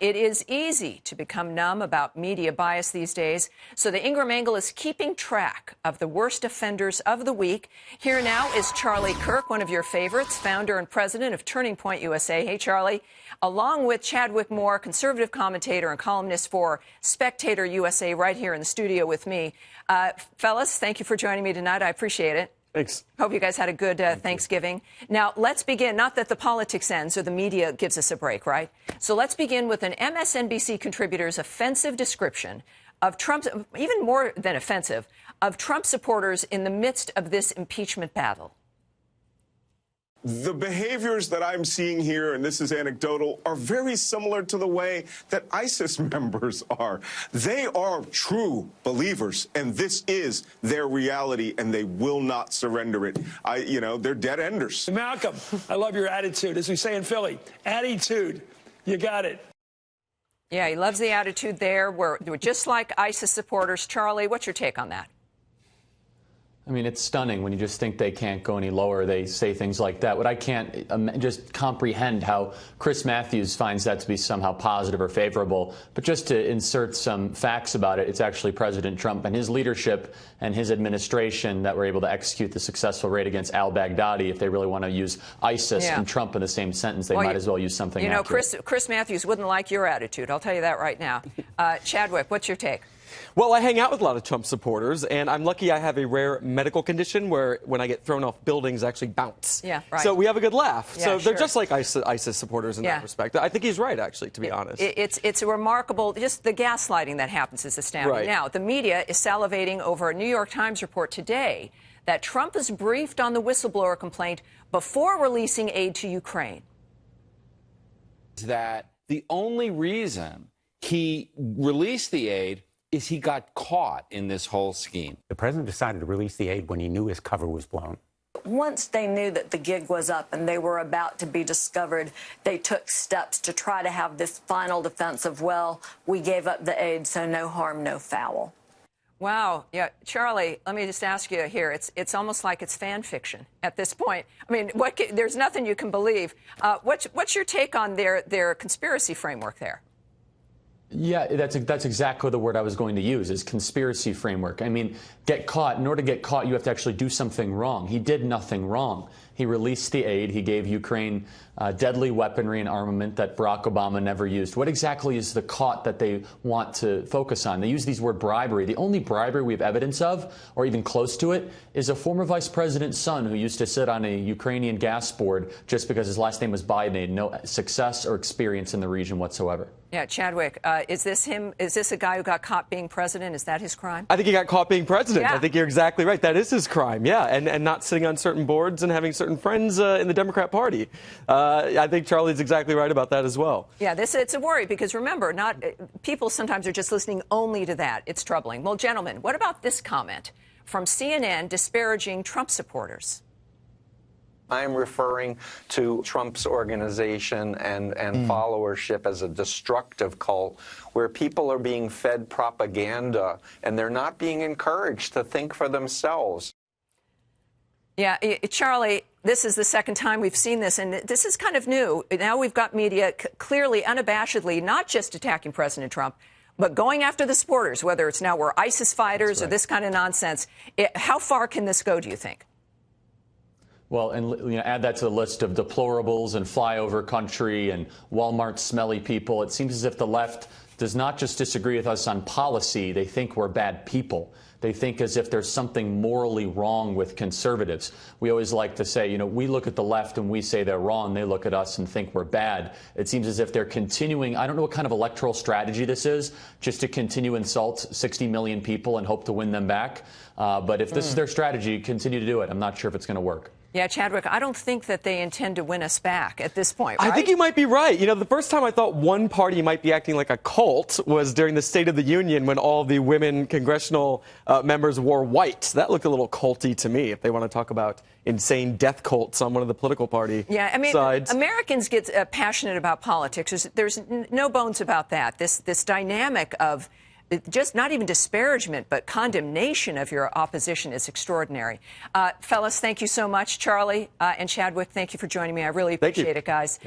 it is easy to become numb about media bias these days, so the Ingram Angle is keeping track of the worst offenders of the week. Here now is Charlie Kirk, one of your favorites, founder and president of Turning Point USA. Hey, Charlie. Along with Chadwick Moore, conservative commentator and columnist for Spectator USA, right here in the studio with me. Fellas, thank you for joining me tonight. I appreciate it. Thanks. Hope you guys had a good Thanksgiving. Now, let's begin. Not that the politics ends or the media gives us a break, right? So let's begin with an MSNBC contributor's offensive description of Trump's, even more than offensive, of Trump supporters in the midst of this impeachment battle. The behaviors that I'm seeing here, and this is anecdotal, are very similar to the way that ISIS members are. They are true believers, and this is their reality, and they will not surrender it. They're dead enders. Malcolm, I love your attitude. As we say in Philly, attitude. You got it. Yeah, he loves the attitude there. We're just like ISIS supporters. Charlie, what's your take on that? I mean, it's stunning when you just think they can't go any lower. They say things like that. What I can't just comprehend how Chris Matthews finds that to be somehow positive or favorable. But just to insert some facts about it, it's actually President Trump and his leadership and his administration that were able to execute the successful raid against al-Baghdadi. If they really want to use ISIS and Trump in the same sentence, they might as well use something accurate. Chris Matthews wouldn't like your attitude. I'll tell you that right now. Chadwick, what's your take? Well, I hang out with a lot of Trump supporters, and I'm lucky I have a rare medical condition where when I get thrown off buildings, I actually bounce. Yeah, right. So we have a good laugh. Yeah, so they're just like ISIS supporters in that respect. I think he's right, actually, to be honest. It's a remarkable, just the gaslighting that happens is astounding. Right. Now, the media is salivating over a New York Times report today that Trump was briefed on the whistleblower complaint before releasing aid to Ukraine. That the only reason he released the aid is he got caught in this whole scheme. The president decided to release the aid when he knew his cover was blown. Once they knew that the gig was up and they were about to be discovered, they took steps to try to have this final defense of, well, we gave up the aid, so no harm, no foul. Wow. Yeah. Charlie, let me just ask you here. It's almost like it's fan fiction at this point. I mean, there's nothing you can believe. What's your take on their conspiracy framework there? Yeah, that's exactly the word I was going to use, is conspiracy framework. I mean, get caught. In order to get caught, you have to actually do something wrong. He did nothing wrong. He released the aid. He gave Ukraine deadly weaponry and armament that Barack Obama never used. What exactly is the caught that they want to focus on? They use these word bribery. The only bribery we have evidence of, or even close to it, is a former vice president's son who used to sit on a Ukrainian gas board just because his last name was Biden. He had no success or experience in the region whatsoever. Yeah, Chadwick, is this him? Is this a guy who got caught being president? Is that his crime? I think he got caught being president. Yeah. I think you're exactly right. That is his crime, yeah, and not sitting on certain boards and having certain friends in the Democrat Party. I think Charlie's exactly right about that as well. Yeah, it's a worry because, remember, people sometimes are just listening only to that. It's troubling. Well, gentlemen, what about this comment from CNN disparaging Trump supporters? I'm referring to Trump's organization and followership as a destructive cult where people are being fed propaganda and they're not being encouraged to think for themselves. Yeah, Charlie, this is the second time we've seen this, and this is kind of new. Now we've got media clearly, unabashedly, not just attacking President Trump, but going after the supporters, whether it's now we're ISIS fighters or this kind of nonsense. How far can this go, do you think? Well, and add that to the list of deplorables and flyover country and Walmart smelly people. It seems as if the left does not just disagree with us on policy. They think we're bad people. They think as if there's something morally wrong with conservatives. We always like to say, we look at the left and we say they're wrong. They look at us and think we're bad. It seems as if they're continuing. I don't know what kind of electoral strategy this is, just to continue insult 60 million people and hope to win them back. But if this is their strategy, continue to do it. I'm not sure if it's going to work. Yeah, Chadwick, I don't think that they intend to win us back at this point, right? I think you might be right. The first time I thought one party might be acting like a cult was during the State of the Union when all the women congressional members wore white. That looked a little culty to me, if they want to talk about insane death cults on one of the political party sides. Americans get passionate about politics. There's no bones about that. This dynamic of just not even disparagement, but condemnation of your opposition is extraordinary. Fellas, thank you so much. Charlie and Chadwick, thank you for joining me. I really appreciate it, guys.